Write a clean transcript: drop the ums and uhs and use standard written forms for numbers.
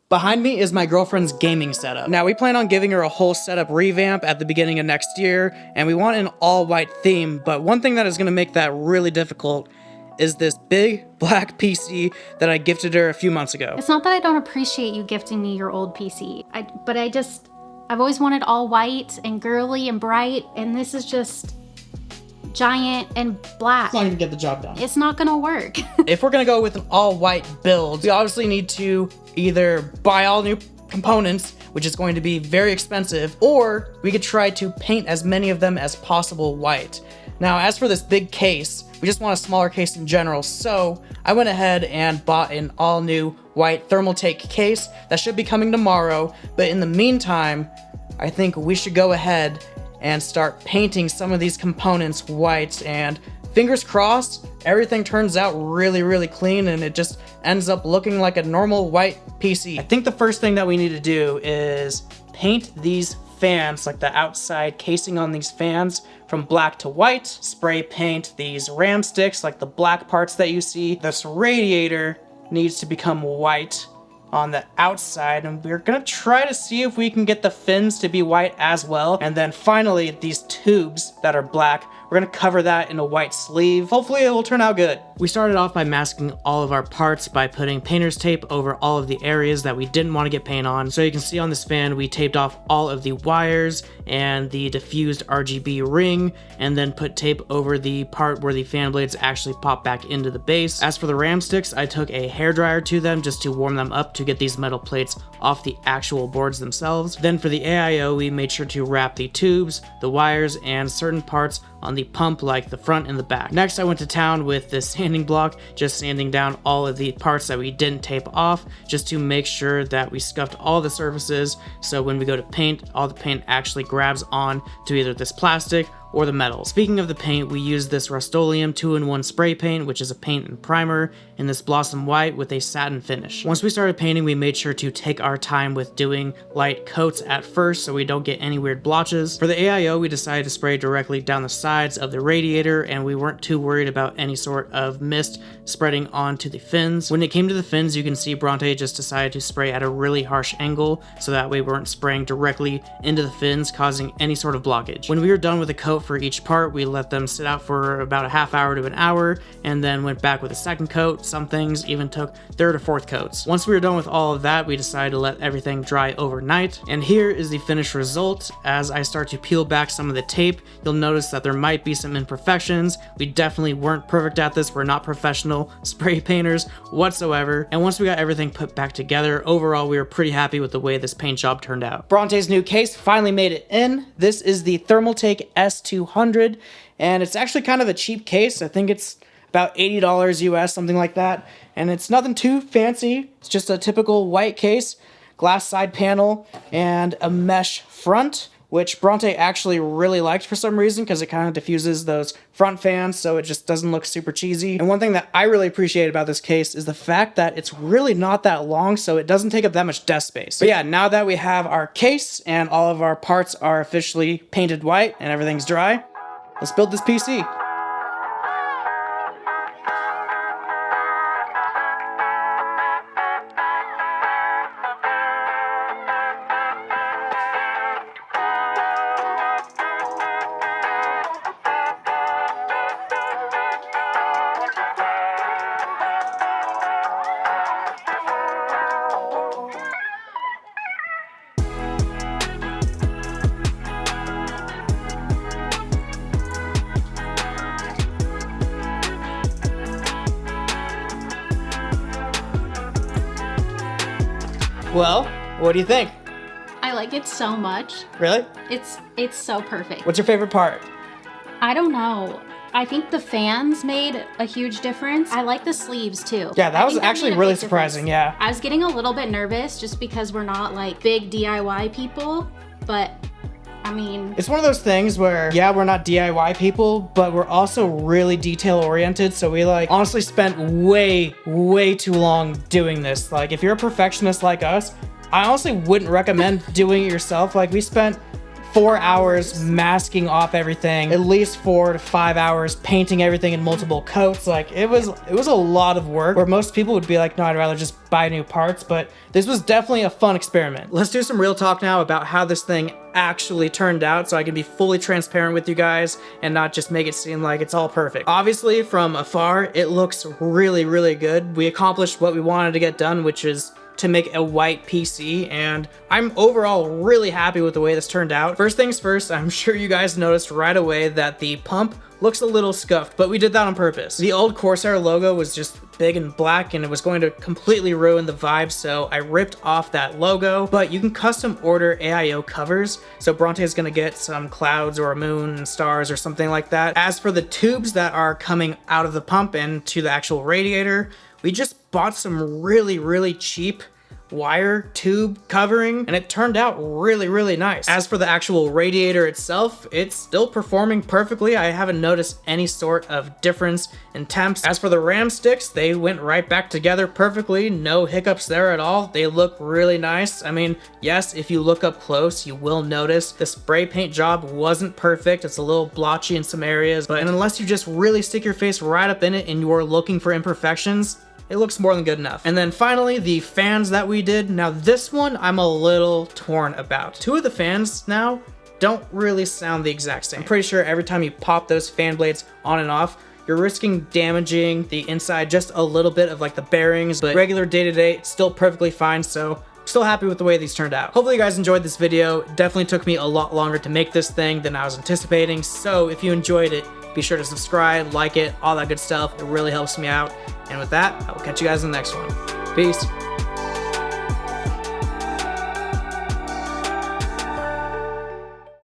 Behind me is my girlfriend's gaming setup. Now we plan on giving her a whole setup revamp at the beginning of next year, and we want an all-white theme, but one thing that is gonna make that really difficult is this big black PC that I gifted her a few months ago. It's not that I don't appreciate you gifting me your old PC, but I've always wanted all white and girly and bright, and this is just giant and black. It's not gonna get the job done. It's not gonna work. If we're gonna go with an all-white build, we obviously need to either buy all new components, which is going to be very expensive, or we could try to paint as many of them as possible white. Now, as for this big case, we just want a smaller case in general, so I went ahead and bought an all-new white ThermalTake case that should be coming tomorrow, but in the meantime, I think we should go ahead and start painting some of these components white, and fingers crossed, everything turns out really, really clean and it just ends up looking like a normal white PC. I think the first thing that we need to do is paint these fans, like the outside casing on these fans, from black to white. Spray paint these ram sticks, like the black parts that you see. This radiator needs to become white on the outside, and we're gonna try to see if we can get the fins to be white as well. And then finally, these tubes that are black, we're gonna cover that in a white sleeve. Hopefully it will turn out good. We started off by masking all of our parts by putting painter's tape over all of the areas that we didn't want to get paint on. So you can see on this fan, we taped off all of the wires and the diffused RGB ring, and then put tape over the part where the fan blades actually pop back into the base. As for the ram sticks, I took a hairdryer to them just to warm them up to get these metal plates off the actual boards themselves. Then for the AIO, we made sure to wrap the tubes, the wires, and certain parts on the pump, like the front and the back. Next, I went to town with this sanding block, just sanding down all of the parts that we didn't tape off, just to make sure that we scuffed all the surfaces, so when we go to paint, all the paint actually grabs on to either this plastic or the metal. Speaking of the paint, we used this Rust-Oleum 2-in-1 spray paint, which is a paint and primer, in this Blossom White with a satin finish. Once we started painting, we made sure to take our time with doing light coats at first so we don't get any weird blotches. For the AIO, we decided to spray directly down the sides of the radiator, and we weren't too worried about any sort of mist spreading onto the fins. When it came to the fins, you can see Bronte just decided to spray at a really harsh angle, so that way we weren't spraying directly into the fins, causing any sort of blockage. When we were done with the coat for each part, we let them sit out for about a half hour to an hour, and then went back with a second coat. Some things even took third or fourth coats. Once we were done with all of that, we decided to let everything dry overnight, and here is the finished result. As I start to peel back some of the tape, you'll notice that there might be some imperfections. We definitely weren't perfect at this. We're not professional spray painters whatsoever, and once we got everything put back together, overall we were pretty happy with the way this paint job turned out. Bronte's new case finally made it in. This is the ThermalTake S200, and it's actually kind of a cheap case. I think it's about $80 US, something like that. And it's nothing too fancy. It's just a typical white case, glass side panel, and a mesh front, which Bronte actually really liked for some reason because it kind of diffuses those front fans, so it just doesn't look super cheesy. And one thing that I really appreciate about this case is the fact that it's really not that long, so it doesn't take up that much desk space. But yeah, now that we have our case and all of our parts are officially painted white and everything's dry, let's build this PC. Well, what do you think? I like it so much. Really? It's so perfect. What's your favorite part? I don't know. I think the fans made a huge difference. I like the sleeves too. Yeah, that was actually really surprising, yeah. I was getting a little bit nervous just because we're not like big DIY people, but I mean... It's one of those things where, yeah, we're not DIY people, but we're also really detail oriented, so we like honestly spent way too long doing this. Like, if you're a perfectionist like us, I honestly wouldn't recommend doing it yourself. Like, we spent 4 hours masking off everything, at least 4 to 5 hours painting everything in multiple coats. Like it was a lot of work, where most people would be like, no, I'd rather just buy new parts, but this was definitely a fun experiment. Let's do some real talk now about how this thing actually turned out, so I can be fully transparent with you guys and not just make it seem like it's all perfect. Obviously, from afar, it looks really, really good. We accomplished what we wanted to get done, which is to make a white PC, and I'm overall really happy with the way this turned out. First things first, I'm sure you guys noticed right away that the pump looks a little scuffed, but we did that on purpose. The old Corsair logo was just big and black, and it was going to completely ruin the vibe, so I ripped off that logo. But you can custom order AIO covers, so Bronte is gonna get some clouds or a moon and stars or something like that. As for the tubes that are coming out of the pump and to the actual radiator, we just bought some really, really cheap wire tube covering, and it turned out really, really nice. As for the actual radiator itself, it's still performing perfectly. I haven't noticed any sort of difference in temps. As for the RAM sticks, they went right back together perfectly. No hiccups there at all. They look really nice. I mean, yes, if you look up close, you will notice the spray paint job wasn't perfect. It's a little blotchy in some areas, but unless you just really stick your face right up in it and you're looking for imperfections, it looks more than good enough. And then finally, the fans that we did. Now this one, I'm a little torn about. 2 of the fans now don't really sound the exact same. I'm pretty sure every time you pop those fan blades on and off, you're risking damaging the inside just a little bit of like the bearings, but regular day-to-day, it's still perfectly fine, so I'm still happy with the way these turned out. Hopefully you guys enjoyed this video. It definitely took me a lot longer to make this thing than I was anticipating, so if you enjoyed it, be sure to subscribe, like it, all that good stuff. It really helps me out. And with that, I will catch you guys in the next one. Peace.